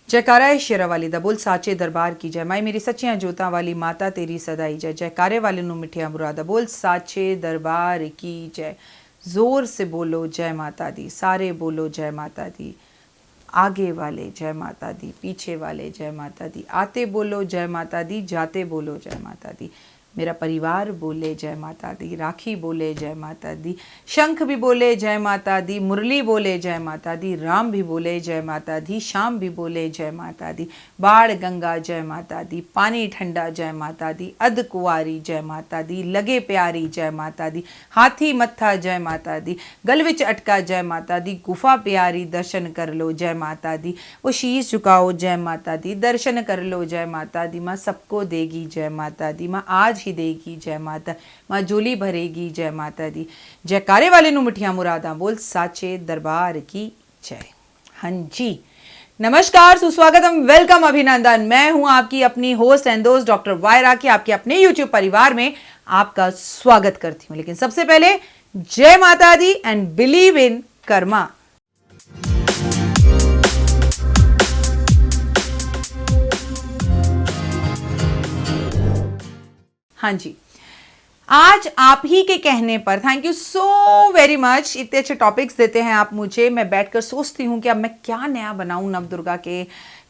जयकारा है शेरा वाली दा बोल साचे दरबार की जय। माई मेरी सच्चियां जोता वाली माता तेरी सदाई जय। जयकारे वाले नु मिठिया मुरादा बोल साचे दरबार की जय। जोर से बोलो जय माता दी, सारे बोलो जय माता दी। आगे वाले जय माता दी, पीछे वाले जय माता दी। आते बोलो जय माता दी, जाते बोलो जय माता दी। मेरा परिवार बोले जय माता दी, राखी बोले जय माता दी, शंख भी बोले जय माता दी, मुरली बोले जय माता दी, राम भी बोले जय माता दी, श्याम भी बोले जय माता दी। बाढ़ गंगा जय माता दी, पानी ठंडा जय माता दी, अध कुंवारी जय माता दी, लगे प्यारी जय माता दी, हाथी मत्था जय माता दी, गल विच अटका जय माता दी, गुफा प्यारी दर्शन कर लो जय माता दी। वो शीश झुकाओ जय माता दी, दर्शन कर लो जय माता दी। माँ सबको देगी जय माता दी, माँ आज ही देगी जय माता, माँ झोली भरेगी जय माता दी। जयकारे वाले नु मिठिया मुरादा बोल साचे दरबार की जय। हाँ जी, नमस्कार, सुस्वागतम, वेलकम, अभिनंदन। मैं हूं आपकी अपनी होस्ट एंड दोस्त डॉक्टर वाई राखी, आपके अपने YouTube परिवार में आपका स्वागत करती हूं। लेकिन सबसे पहले जय माता दी एंड बिलीव इन कर्मा। हाँ जी, आज आप ही के कहने पर, thank you so very much, इतने अच्छे टॉपिक्स देते हैं आप मुझे। मैं बैठकर सोचती हूँ कि अब मैं क्या नया बनाऊँ नव दुर्गा के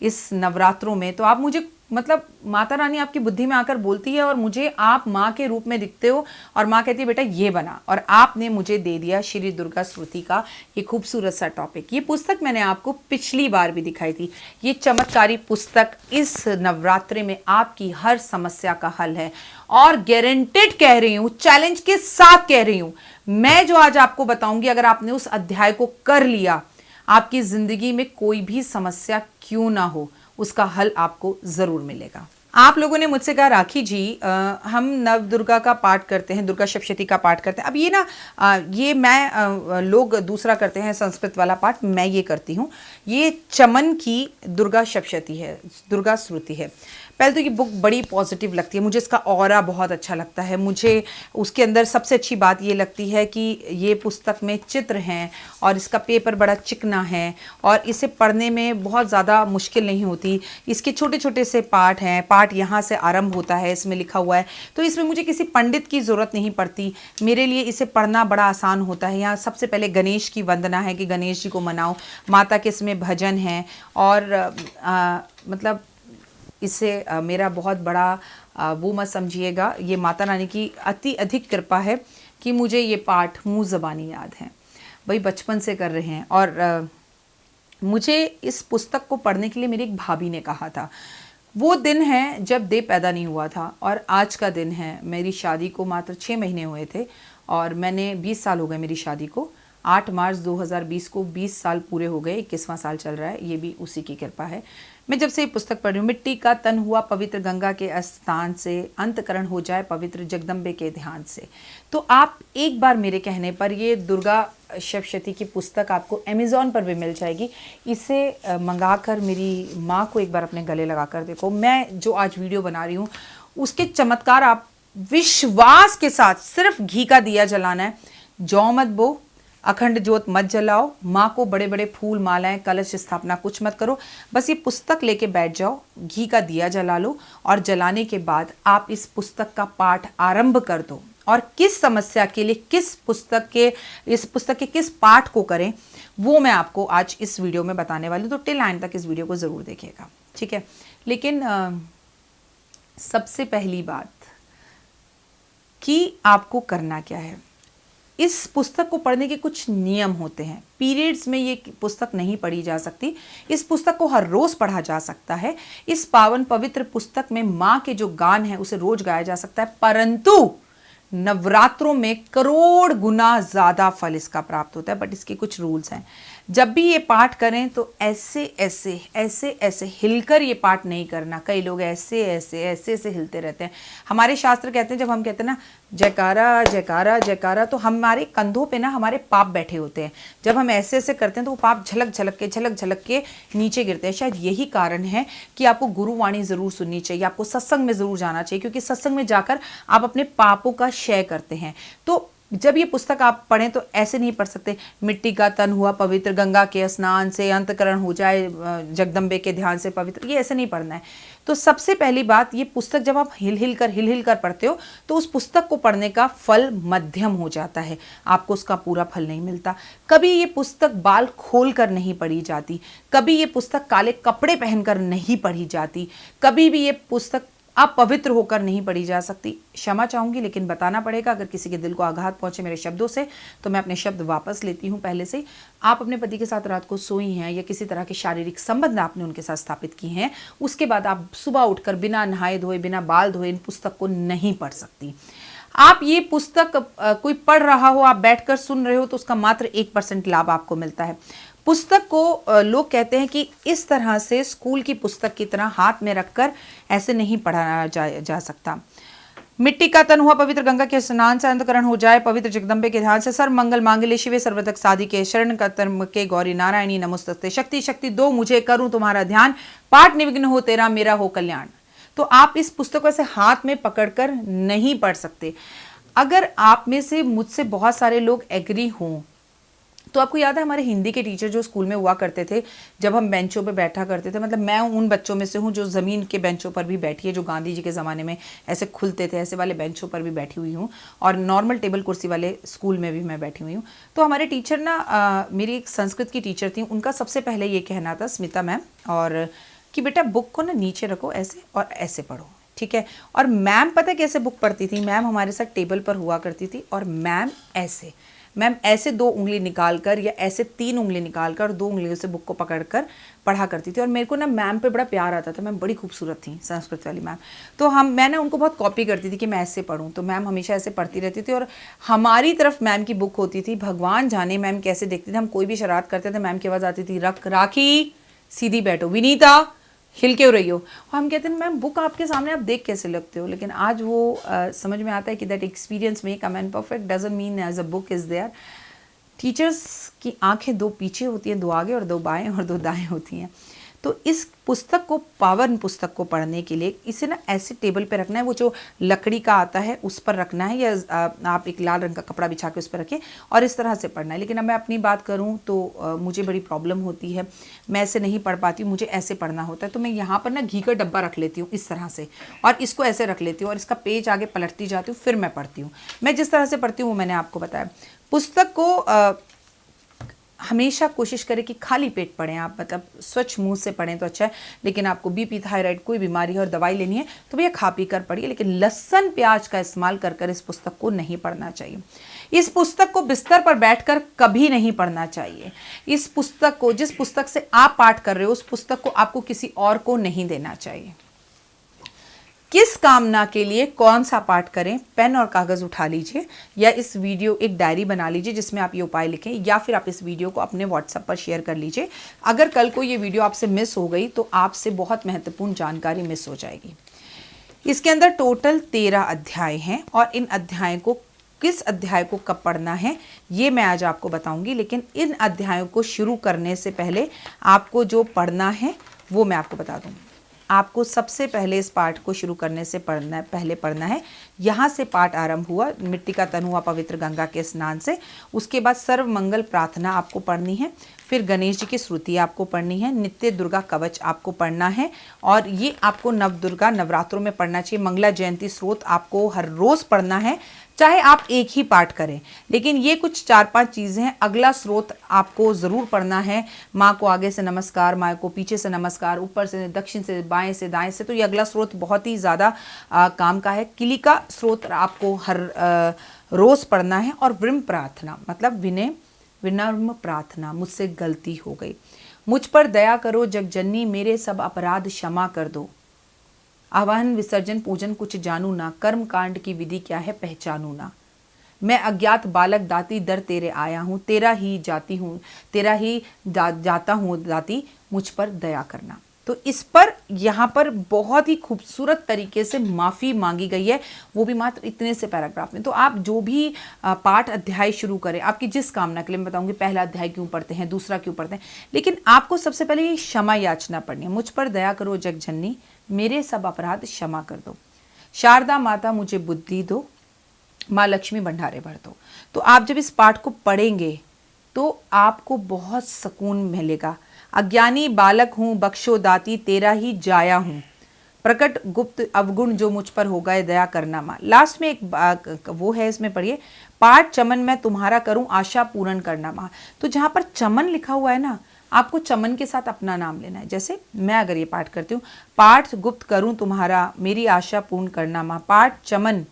इस नवरात्रों में। तो आप मुझे, मतलब माता रानी आपकी बुद्धि में आकर बोलती है और मुझे आप माँ के रूप में दिखते हो और माँ कहती है बेटा ये बना, और आपने मुझे दे दिया श्री दुर्गा स्तुति का ये खूबसूरत सा टॉपिक। ये पुस्तक मैंने आपको पिछली बार भी दिखाई थी। ये चमत्कारी पुस्तक इस नवरात्रि में आपकी हर समस्या का हल है, और गारंटेड कह रही हूँ, चैलेंज के साथ कह रही हूँ, मैं जो आज आपको बताऊंगी, अगर आपने उस अध्याय को कर लिया, आपकी जिंदगी में कोई भी समस्या क्यों ना हो, उसका हल आपको जरूर मिलेगा। आप लोगों ने मुझसे कहा राखी जी हम नव दुर्गा का पाठ करते हैं, दुर्गा सप्तशती का पाठ करते हैं। अब ये ना ये मैं लोग दूसरा करते हैं संस्कृत वाला पाठ, मैं ये करती हूँ। ये चमन की दुर्गा सप्तशती है, दुर्गा स्तुति है। पहले तो ये बुक बड़ी पॉजिटिव लगती है मुझे, इसका ऑरा बहुत अच्छा लगता है मुझे। उसके अंदर सबसे अच्छी बात ये लगती है कि ये पुस्तक में चित्र हैं और इसका पेपर बड़ा चिकना है और इसे पढ़ने में बहुत ज़्यादा मुश्किल नहीं होती। इसके छोटे छोटे से पाठ हैं, पाठ यहाँ से आरंभ होता है, इसमें लिखा हुआ है, तो इसमें मुझे किसी पंडित की ज़रूरत नहीं पड़ती। मेरे लिए इसे पढ़ना बड़ा आसान होता है। यहाँ सबसे पहले गणेश की वंदना है कि गणेश जी को मनाओ, माता के इसमें भजन हैं, और मतलब इससे मेरा बहुत बड़ा वो मत समझिएगा, ये माता रानी की अति अधिक कृपा है कि मुझे ये पाठ मुँह ज़बानी याद है, भाई बचपन से कर रहे हैं। और मुझे इस पुस्तक को पढ़ने के लिए मेरी एक भाभी ने कहा था। वो दिन है जब देव पैदा नहीं हुआ था, और आज का दिन है, मेरी शादी को मात्र 6 महीने हुए थे और मैंने 20 साल हो गए मेरी शादी को। 8 मार्च 2020 को 20 साल पूरे हो गए, 21वां साल चल रहा है, ये भी उसी की कृपा है। मैं जब से ये पुस्तक पढ़ रही हूँ, मिट्टी का तन हुआ पवित्र गंगा के स्थान से, अंतकरण हो जाए पवित्र जगदम्बे के ध्यान से। तो आप एक बार मेरे कहने पर ये दुर्गा सप्तशती की पुस्तक आपको अमेज़ॉन पर भी मिल जाएगी। इसे मंगाकर मेरी माँ को एक बार अपने गले लगा कर देखो। मैं जो आज वीडियो बना रही हूँ उसके चमत्कार आप विश्वास के साथ, सिर्फ घी का दिया जलाना है, जौ मत बो, अखंड ज्योत मत जलाओ, माँ को बड़े बड़े फूल मालाएं कलश स्थापना कुछ मत करो, बस ये पुस्तक लेके बैठ जाओ, घी का दिया जला लो, और जलाने के बाद आप इस पुस्तक का पाठ आरंभ कर दो। और किस समस्या के लिए इस पुस्तक के किस पाठ को करें, वो मैं आपको आज इस वीडियो में बताने वाली हूँ। तो टिल एंड तक इस वीडियो को ज़रूर देखिएगा, ठीक है। लेकिन सबसे पहली बात कि आपको करना क्या है, इस पुस्तक को पढ़ने के कुछ नियम होते हैं। पीरियड्स में ये पुस्तक नहीं पढ़ी जा सकती, इस पुस्तक को हर रोज पढ़ा जा सकता है। इस पावन पवित्र पुस्तक में माँ के जो गान है उसे रोज गाया जा सकता है, परंतु नवरात्रों में करोड़ गुना ज़्यादा फल इसका प्राप्त होता है। बट इसके कुछ रूल्स हैं। जब भी ये पाठ करें तो ऐसे ऐसे ऐसे ऐसे हिलकर ये पाठ नहीं करना। कई लोग ऐसे ऐसे ऐसे ऐसे हिलते रहते हैं। हमारे शास्त्र कहते हैं, जब हम कहते हैं ना जयकारा जयकारा जयकारा, तो हमारे कंधों पे ना हमारे पाप बैठे होते हैं। जब हम ऐसे ऐसे करते हैं तो वो पाप झलक झलक के नीचे गिरते हैं। शायद यही कारण है कि आपको गुरुवाणी ज़रूर सुननी चाहिए, आपको सत्संग में ज़रूर जाना चाहिए, क्योंकि सत्संग में जाकर आप अपने पापों का क्षय करते हैं। तो जब ये पुस्तक आप पढ़ें तो ऐसे नहीं पढ़ सकते, मिट्टी का तन हुआ पवित्र, गंगा के स्नान से अंतकरण हो जाए, जगदम्बे के ध्यान से पवित्र, ये ऐसे नहीं पढ़ना है। तो सबसे पहली बात, ये पुस्तक जब आप हिल हिल कर पढ़ते हो तो उस पुस्तक को पढ़ने का फल मध्यम हो जाता है, आपको उसका पूरा फल नहीं मिलता। कभी ये पुस्तक बाल खोल कर नहीं पढ़ी जाती, कभी ये पुस्तक काले कपड़े पहनकर नहीं पढ़ी जाती, कभी भी ये पुस्तक आप पवित्र होकर नहीं पढ़ी जा सकती। क्षमा चाहूंगी लेकिन बताना पड़ेगा, अगर किसी के दिल को आघात पहुंचे मेरे शब्दों से तो मैं अपने शब्द वापस लेती हूं। पहले से आप अपने पति के साथ रात को सोई हैं या किसी तरह के शारीरिक संबंध आपने उनके साथ स्थापित किए हैं, उसके बाद आप सुबह उठकर बिना नहाए धोए, बिना बाल धोए इन पुस्तक को नहीं पढ़ सकती। आप ये पुस्तक कोई पढ़ रहा हो, आप बैठकर सुन रहे हो तो उसका मात्र 1% लाभ आपको मिलता है। पुस्तक को लोग कहते हैं कि इस तरह से स्कूल की पुस्तक की तरह हाथ में रखकर ऐसे नहीं पढ़ा जा सकता। मिट्टी का तन हुआ पवित्र, गंगा के स्नान से अंतकरण हो जाए पवित्र, जगदम्बे के ध्यान से सर्व मंगल मांगल्ये शिवे सर्वदक साधिके, शरण कर्म के गौरी नारायणी नमोस्तुते, शक्ति शक्ति दो मुझे करूं तुम्हारा ध्यान, पाठ निविघ्न हो तेरा मेरा हो कल्याण। तो आप इस पुस्तक को ऐसे हाथ में पकड़कर नहीं पढ़ सकते। अगर आप में से मुझसे बहुत सारे लोग एग्री हों तो आपको याद है हमारे हिंदी के टीचर जो स्कूल में हुआ करते थे, जब हम बेंचों पे बैठा करते थे, मतलब मैं उन बच्चों में से हूँ जो ज़मीन के बेंचों पर भी बैठी है, जो गांधी जी के ज़माने में ऐसे खुलते थे, ऐसे वाले बेंचों पर भी बैठी हुई हूँ, और नॉर्मल टेबल कुर्सी वाले स्कूल में भी मैं बैठी हुई हूँ। तो हमारे टीचर ना मेरी एक संस्कृत की टीचर थी, उनका सबसे पहले ये कहना था, स्मिता मैम, और कि बेटा बुक को ना नीचे रखो ऐसे और ऐसे पढ़ो, ठीक है। और मैम पता है कैसे बुक पढ़ती थी? मैम हमारे साथ टेबल पर हुआ करती थी और मैम ऐसे 2 उंगली निकालकर या ऐसे 3 उंगली निकालकर 2 उंगलियों से बुक को पकड़कर पढ़ा करती थी। और मेरे को ना मैम पे बड़ा प्यार आता था, मैम बड़ी खूबसूरत थी, संस्कृत वाली मैम। तो मैं ना उनको बहुत कॉपी करती थी कि मैं ऐसे पढ़ूँ, तो मैम हमेशा ऐसे पढ़ती रहती थी। और हमारी तरफ मैम की बुक होती थी, भगवान जाने मैम कैसे देखती थी। हम कोई भी शरारत करते थे, मैम की आवाज़ आती थी, रख राखी सीधी बैठो, विनीता हिल क्यों रही हो। और हम कहते हैं मैम बुक आपके सामने, आप देख कैसे लगते हो। लेकिन आज वो समझ में आता है कि that experience make a man perfect doesn't mean as a book is there. Teachers की आंखें 2 पीछे होती हैं, 2 आगे और 2 बाएं और 2 दाएं होती हैं। तो इस पुस्तक को, पावन पुस्तक को पढ़ने के लिए इसे ना ऐसे टेबल पे रखना है, वो जो लकड़ी का आता है उस पर रखना है, या आप एक लाल रंग का कपड़ा बिछा के उस पर रखें और इस तरह से पढ़ना है। लेकिन अब मैं अपनी बात करूं तो मुझे बड़ी प्रॉब्लम होती है, मैं ऐसे नहीं पढ़ पाती हूँ, मुझे ऐसे पढ़ना होता है। तो मैं यहाँ पर ना घी का डब्बा रख लेती हूँ इस तरह से, और इसको ऐसे रख लेती हूँ और इसका पेज आगे पलटती जाती हूँ, फिर मैं पढ़ती हूँ। मैं जिस तरह से पढ़ती हूँ वो मैंने आपको बताया। पुस्तक को हमेशा कोशिश करें कि खाली पेट पढ़ें आप, मतलब स्वच्छ मुंह से पढ़ें तो अच्छा है। लेकिन आपको बीपी, थायराइड, कोई बीमारी है और दवाई लेनी है तो भैया खा पी कर पढ़िए, लेकिन लहसुन प्याज का इस्तेमाल कर इस पुस्तक को नहीं पढ़ना चाहिए। इस पुस्तक को बिस्तर पर बैठकर कभी नहीं पढ़ना चाहिए। इस पुस्तक को, जिस पुस्तक से आप पाठ कर रहे हो, उस पुस्तक को आपको किसी और को नहीं देना चाहिए। किस कामना के लिए कौन सा पाठ करें, पेन और कागज उठा लीजिए, या इस वीडियो एक डायरी बना लीजिए जिसमें आप ये उपाय लिखें, या फिर आप इस वीडियो को अपने व्हाट्सएप पर शेयर कर लीजिए। अगर कल को ये वीडियो आपसे मिस हो गई तो आपसे बहुत महत्वपूर्ण जानकारी मिस हो जाएगी। इसके अंदर टोटल 13 अध्याय हैं और इन अध्यायों को, किस अध्याय को कब पढ़ना है ये मैं आज आपको बताऊंगी। लेकिन इन अध्यायों को शुरू करने से पहले आपको जो पढ़ना है वो मैं आपको बता दूँ। आपको सबसे पहले इस पाठ को शुरू करने से पहले पढ़ना है, यहाँ से पाठ आरंभ हुआ, मिट्टी का तन हुआ पवित्र, गंगा के स्नान से। उसके बाद सर्व मंगल प्रार्थना आपको पढ़नी है, फिर गणेश जी की श्रुति आपको पढ़नी है, नित्य दुर्गा कवच आपको पढ़ना है, और ये आपको नवदुर्गा नवरात्रों में पढ़ना चाहिए। मंगला जयंती स्रोत आपको हर रोज़ पढ़ना है, चाहे आप एक ही पाठ करें। लेकिन ये कुछ 4-5 चीज़ें हैं। अगला स्रोत आपको ज़रूर पढ़ना है, माँ को आगे से नमस्कार, माँ को पीछे से नमस्कार, ऊपर से, दक्षिण से, बाएं से, दाएं से। तो ये अगला स्रोत बहुत ही ज़्यादा काम का है। किलिका स्रोत आपको हर रोज़ पढ़ना है, और विनम्र प्रार्थना, मतलब विनम्र प्रार्थना, मुझसे गलती हो गई, मुझ पर दया करो जगजननी, मेरे सब अपराध क्षमा कर दो, आवाहन विसर्जन पूजन कुछ जानू ना, कर्म कांड की विधि क्या है पहचानू ना, मैं अज्ञात बालक दाती दर तेरे आया हूँ, तेरा ही जाती हूँ, तेरा ही जाता हूँ दाती, मुझ पर दया करना। तो इस पर यहाँ पर बहुत ही खूबसूरत तरीके से माफ़ी मांगी गई है, वो भी मात्र इतने से पैराग्राफ में। तो आप जो भी पाठ अध्याय शुरू करें, आपकी जिस कामना के लिए, मैं बताऊंगी पहला अध्याय क्यों पढ़ते हैं, दूसरा क्यों पढ़ते हैं, लेकिन आपको सबसे पहले ये क्षमा याचना पढ़नी है। मुझ पर दया करो जगजननी, मेरे सब अपराध क्षमा कर दो। शारदा माता मुझे बुद्धि दो, माँ लक्ष्मी भंडारे भर दो। तो आप जब इस पाठ को पढ़ेंगे तो आपको बहुत सुकून मिलेगा। अज्ञानी बालक हूँ बख्शो दाती, तेरा ही जाया हूँ, प्रकट गुप्त अवगुण जो मुझ पर हो गए, दया करना माँ। लास्ट में एक वो है, इसमें पढ़िए, पाठ चमन मैं तुम्हारा करूं, आशा पूर्ण करना माँ। तो जहाँ पर चमन लिखा हुआ है ना, आपको चमन के साथ अपना नाम लेना है। जैसे मैं अगर ये पाठ करती हूँ, पाठ गुप्त करूं तुम्हारा, मेरी आशा पूर्ण करना माँ, पाठ चमन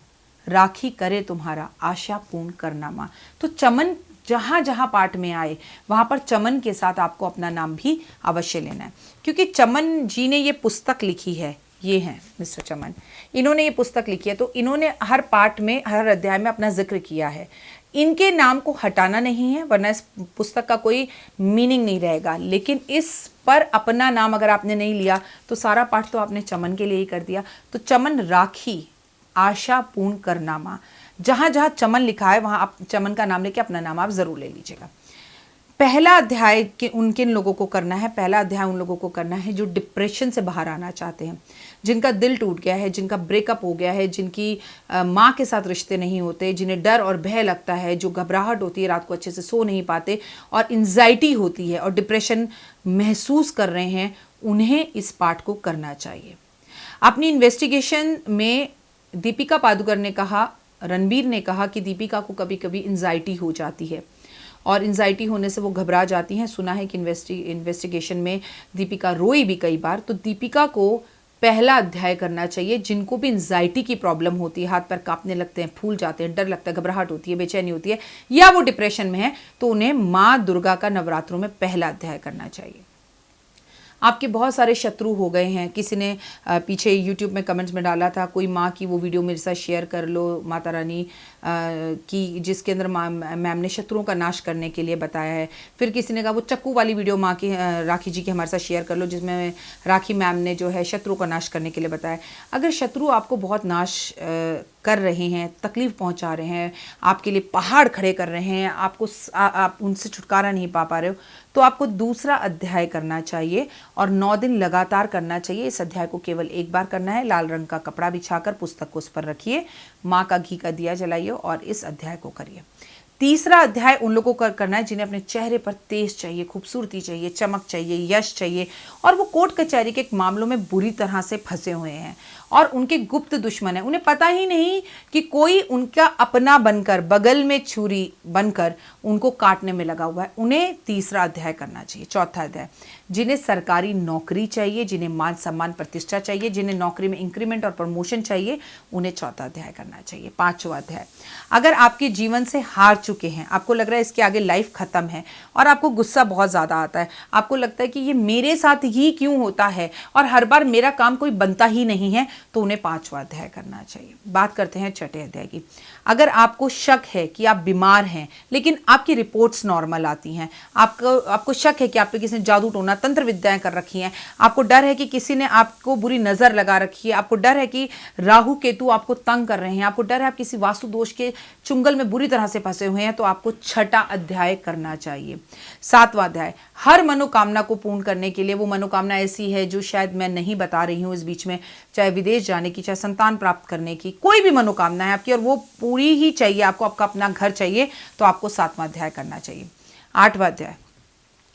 राखी करे तुम्हारा, आशा पूर्ण करना माँ। तो चमन जहाँ जहाँ पाठ में आए वहाँ पर चमन के साथ आपको अपना नाम भी अवश्य लेना है, क्योंकि चमन जी ने ये पुस्तक लिखी है, ये हैं मिस्टर चमन, इन्होंने ये पुस्तक लिखी है। तो इन्होंने हर पाठ में, हर अध्याय में अपना जिक्र किया है। इनके नाम को हटाना नहीं है, वरना इस पुस्तक का कोई मीनिंग नहीं रहेगा। लेकिन इस पर अपना नाम अगर आपने नहीं लिया तो सारा पाठ तो आपने चमन के लिए ही कर दिया। तो चमन राखी आशा पूर्ण करना माँ, जहाँ जहाँ चमन लिखा है वहाँ आप चमन का नाम लेके अपना नाम आप ज़रूर ले लीजिएगा। पहला अध्याय के उन किन लोगों को करना है, पहला अध्याय उन लोगों को करना है जो डिप्रेशन से बाहर आना चाहते हैं, जिनका दिल टूट गया है, जिनका ब्रेकअप हो गया है, जिनकी माँ के साथ रिश्ते नहीं होते, जिन्हें डर और भय लगता है, जो घबराहट होती है, रात को अच्छे से सो नहीं पाते और एंजाइटी होती है और डिप्रेशन महसूस कर रहे हैं, उन्हें इस पाठ को करना चाहिए। अपनी इन्वेस्टिगेशन में दीपिका पादुकोण ने कहा, रणबीर ने कहा कि दीपिका को कभी कभी एंजाइटी हो जाती है और एंजाइटी होने से वो घबरा जाती हैं। सुना है कि इन्वेस्टिगेशन में दीपिका रोई भी कई बार। तो दीपिका को पहला अध्याय करना चाहिए। जिनको भी एंजाइटी की प्रॉब्लम होती है, हाथ पैर कांपने लगते हैं, फूल जाते हैं, डर लगता है, घबराहट होती है, बेचैनी होती है, या वो डिप्रेशन में है, तो उन्हें माँ दुर्गा का नवरात्रों में पहला अध्याय करना चाहिए। आपके बहुत सारे शत्रु हो गए हैं। किसी ने पीछे यूट्यूब में कमेंट्स में डाला था, कोई माँ की वो वीडियो मेरे साथ शेयर कर लो माता रानी की, जिसके अंदर मैम ने शत्रुओं का नाश करने के लिए बताया है। फिर किसी ने कहा वो चक्कू वाली वीडियो माँ की, राखी जी की हमारे साथ शेयर कर लो, जिसमें राखी मैम ने जो है शत्रुओं का नाश करने के लिए बताया। अगर शत्रु आपको बहुत नाश कर रहे हैं, तकलीफ पहुंचा रहे हैं, आपके लिए पहाड़ खड़े कर रहे हैं, आप उनसे छुटकारा नहीं पा रहे हो, तो आपको दूसरा अध्याय करना चाहिए और 9 दिन लगातार करना चाहिए। इस अध्याय को केवल एक बार करना है। लाल रंग का कपड़ा बिछाकर पुस्तक को उस पर रखिए, माँ का घी का दिया जलाइए और इस अध्याय को करिए। तीसरा अध्याय उन लोगों को करना है जिन्हें अपने चेहरे पर तेज चाहिए, खूबसूरती चाहिए, चमक चाहिए, यश चाहिए और वो कोर्ट कचहरी के मामलों में बुरी तरह से फंसे हुए हैं और उनके गुप्त दुश्मन है। उन्हें पता ही नहीं कि कोई उनका अपना बनकर, बगल में छुरी बनकर उनको काटने में लगा हुआ है। उन्हें तीसरा अध्याय करना चाहिए। चौथा अध्याय, जिन्हें सरकारी नौकरी चाहिए, जिन्हें मान सम्मान प्रतिष्ठा चाहिए, जिन्हें नौकरी में इंक्रीमेंट और प्रमोशन चाहिए, उन्हें चौथा अध्याय करना चाहिए। पांचवा अध्याय, अगर आपके जीवन से हार चुके हैं, आपको लग रहा है इसके आगे लाइफ खत्म है और आपको गुस्सा बहुत ज़्यादा आता है, आपको लगता है कि ये मेरे साथ ही क्यों होता है और हर बार मेरा काम कोई बनता ही नहीं है, तो उन्हें पांचवा अध्याय करना चाहिए। बात करते हैं छठे अध्याय की। अगर आपको शक है कि आप बीमार हैं लेकिन आपकी रिपोर्ट्स नॉर्मल आती हैं, आपको शक है कि आप पे किसी ने जादू टोना तंत्र विद्याएं कर रखी हैं, आपको डर है कि किसी ने आपको बुरी नज़र लगा रखी है, आपको डर है कि राहु केतु आपको तंग कर रहे हैं, आपको डर है आप किसी वास्तु दोष के चुंगल में बुरी तरह से फंसे हुए हैं, तो आपको छठा अध्याय करना चाहिए। सातवां अध्याय, हर मनोकामना को पूर्ण करने के लिए, वो मनोकामना ऐसी है जो शायद मैं नहीं बता रही हूँ इस बीच में, चाहे विदेश जाने की, चाहे संतान प्राप्त करने की, कोई भी मनोकामना है आपकी और वो पूरी ही चाहिए आपको, आपका अपना घर चाहिए, तो आपको सातवां अध्याय करना चाहिए। आठवां अध्याय,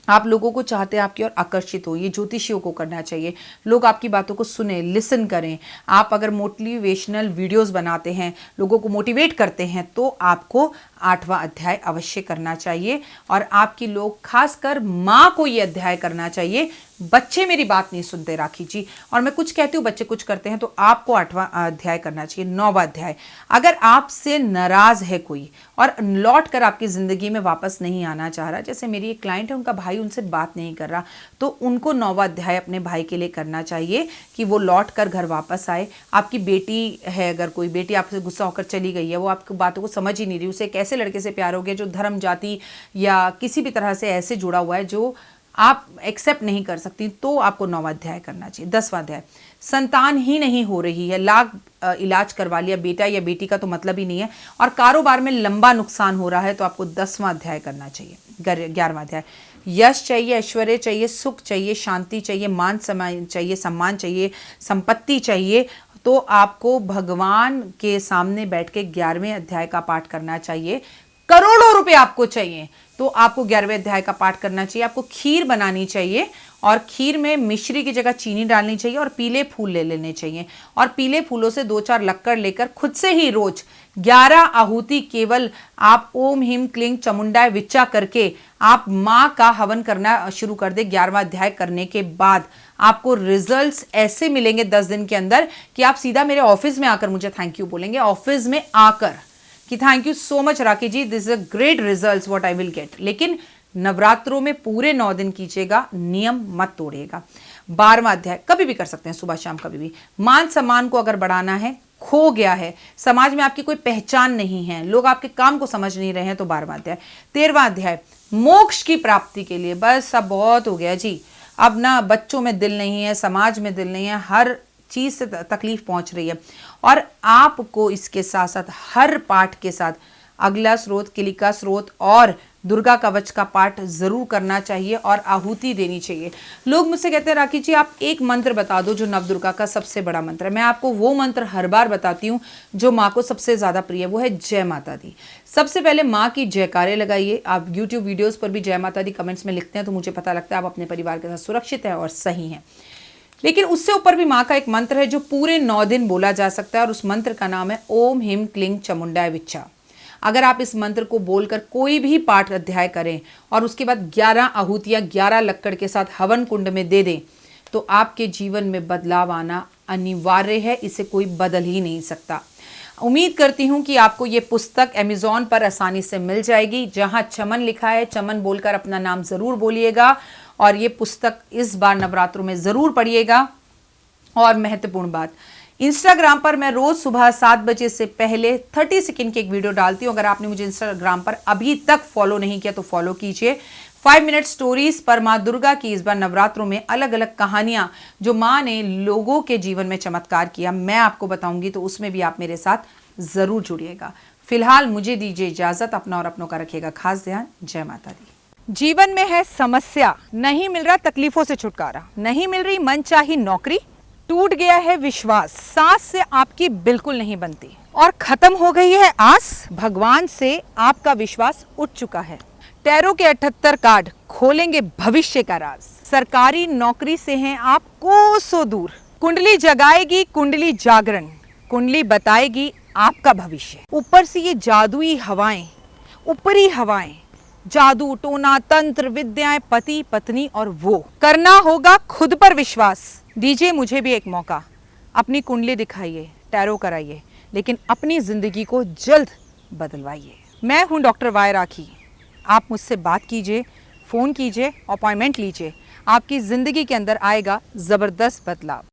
आप लोगों को चाहते हैं आपकी ओर आकर्षित हो, ये ज्योतिषियों को करना चाहिए। लोग आपकी बातों को सुने, लिसन करें। आप अगर मोटिवेशनल वीडियोस बनाते हैं, लोगों को मोटिवेट करते हैं, तो आपको आठवां अध्याय अवश्य करना चाहिए। और आपकी लोग, खासकर माँ को ये अध्याय करना चाहिए। बच्चे मेरी बात नहीं सुनते राखी जी, और मैं कुछ कहती हूँ बच्चे कुछ करते हैं, तो आपको आठवां अध्याय करना चाहिए। नौवां अध्याय, अगर आपसे नाराज है कोई और लौट कर आपकी ज़िंदगी में वापस नहीं आना चाह रहा, जैसे मेरी एक क्लाइंट है, उनका भाई उनसे बात नहीं कर रहा, तो उनको नौवां अध्याय अपने भाई के लिए करना चाहिए कि वो लौट कर घर वापस आए। आपकी बेटी है, अगर कोई बेटी आपसे गुस्सा होकर चली गई है, वो आपकी बातों को समझ ही नहीं रही, उसे एक ऐसे लड़के से प्यार हो गया जो धर्म, जाति या किसी भी तरह से ऐसे जुड़ा हुआ है जो आप एक्सेप्ट नहीं कर सकती, तो आपको नौवां अध्याय करना चाहिए। 10वां अध्याय, संतान ही नहीं हो रही है, लाख इलाज करवा लिया, बेटा या बेटी का तो मतलब ही नहीं है, और कारोबार में लंबा नुकसान हो रहा है, तो आपको 10वां अध्याय करना चाहिए। 11वां अध्याय, यश चाहिए, ऐश्वर्य चाहिए, सुख चाहिए, शांति चाहिए, मान सम्मान चाहिए, संपत्ति चाहिए, तो आपको भगवान के सामने बैठ के 11वें अध्याय का पाठ करना चाहिए। करोड़ों रुपए आपको चाहिए तो आपको 11वें अध्याय का पाठ करना चाहिए। आपको खीर बनानी चाहिए और खीर में मिश्री की जगह चीनी डालनी चाहिए और पीले फूल ले लेने चाहिए और पीले फूलों से 2-4 लक्कड़ लेकर खुद से ही रोज 11 आहुति केवल आप ओम ह्रीं क्लीं चामुंडाय विच्चा करके आप मां का हवन करना शुरू कर दे। 11वां अध्याय करने के बाद आपको रिजल्ट्स ऐसे मिलेंगे 10 दिन के अंदर कि आप सीधा मेरे ऑफिस में आकर मुझे थैंक यू बोलेंगे, ऑफिस में आकर कि thank you so much Rakhi ji, this is a great results what I will get. लेकिन नवरात्रों में पूरे 9 दिन कीजिएगा, नियम मत तोड़िएगा। 12वां अध्याय कभी भी कर सकते हैं, सुबह शाम कभी भी। मान सम्मान को अगर बढ़ाना है, खो गया है, समाज में आपकी कोई पहचान नहीं है, लोग आपके काम को समझ नहीं रहे हैं, तो 12वां अध्याय। 13वां अध्याय मोक्ष की प्राप्ति के लिए। बस अब बहुत हो गया जी, अब ना बच्चों में दिल नहीं है, समाज में दिल नहीं है, हर चीज से तकलीफ पहुंच रही है और आपको इसके साथ साथ हर पाठ के साथ अगला स्रोत, किलिका स्रोत और दुर्गा कवच का पाठ जरूर करना चाहिए और आहुति देनी चाहिए। लोग मुझसे कहते हैं राखी जी आप एक मंत्र बता दो जो नवदुर्गा का सबसे बड़ा मंत्र है। मैं आपको वो मंत्र हर बार बताती हूँ जो माँ को सबसे ज्यादा प्रिय है, वो है जय माता दी। सबसे पहले माँ की जयकारे लगाइए। आप यूट्यूब वीडियोज पर भी जय माता दी कमेंट्स में लिखते हैं तो मुझे पता लगता है आप अपने परिवार के साथ सुरक्षित है और सही है। लेकिन उससे ऊपर भी माँ का एक मंत्र है जो पूरे 9 दिन बोला जा सकता है और उस मंत्र का नाम है ओम ह्रीं क्लीं चामुंडाय विच्चा। अगर आप इस मंत्र को बोलकर कोई भी पाठ अध्याय करें और उसके बाद 11 आहुतियां 11 लक्कड़ के साथ हवन कुंड में दे दें तो आपके जीवन में बदलाव आना अनिवार्य है, इसे कोई बदल ही नहीं सकता। उम्मीद करती हूँ कि आपको ये पुस्तक अमेज़ॉन पर आसानी से मिल जाएगी। जहाँ चमन लिखा है, चमन बोलकर अपना नाम ज़रूर बोलिएगा और ये पुस्तक इस बार नवरात्रों में ज़रूर पढ़िएगा। और महत्वपूर्ण बात, इंस्टाग्राम पर मैं रोज सुबह 7 बजे से पहले 30 सेकंड की एक वीडियो डालती हूँ। अगर आपने मुझे इंस्टाग्राम पर अभी तक फॉलो नहीं किया तो फॉलो कीजिए। 5 मिनट स्टोरीज पर माँ दुर्गा की इस बार नवरात्रों में अलग अलग कहानियां जो माँ ने लोगों के जीवन में चमत्कार किया मैं आपको बताऊंगी, तो उसमें भी आप मेरे साथ जरूर जुड़िएगा। फिलहाल मुझे दीजिए इजाजत, अपना और अपनों का रखिएगा खास ध्यान। जय माता दी। जीवन में है समस्या, नहीं मिल रहा तकलीफों से छुटकारा, नहीं मिल रही मनचाही नौकरी, टूट गया है विश्वास, सांस से आपकी बिल्कुल नहीं बनती और खत्म हो गई है आस, भगवान से आपका विश्वास उठ चुका है। टैरो के 78 कार्ड खोलेंगे भविष्य का राज। सरकारी नौकरी से हैं आप कोसों दूर, कुंडली जगाएगी कुंडली जागरण, कुंडली बताएगी आपका भविष्य। ऊपर से ये जादुई हवाएं, ऊपरी हवाएं, जादू टोना तंत्र विद्याएं, पति पत्नी और वो करना होगा खुद पर विश्वास। दीजिए मुझे भी एक मौका, अपनी कुंडली दिखाइए, टैरो कराइए, लेकिन अपनी जिंदगी को जल्द बदलवाइए। मैं हूं डॉक्टर वाई राखी। आप मुझसे बात कीजिए, फ़ोन कीजिए, अपॉइंटमेंट लीजिए, आपकी ज़िंदगी के अंदर आएगा ज़बरदस्त बदलाव।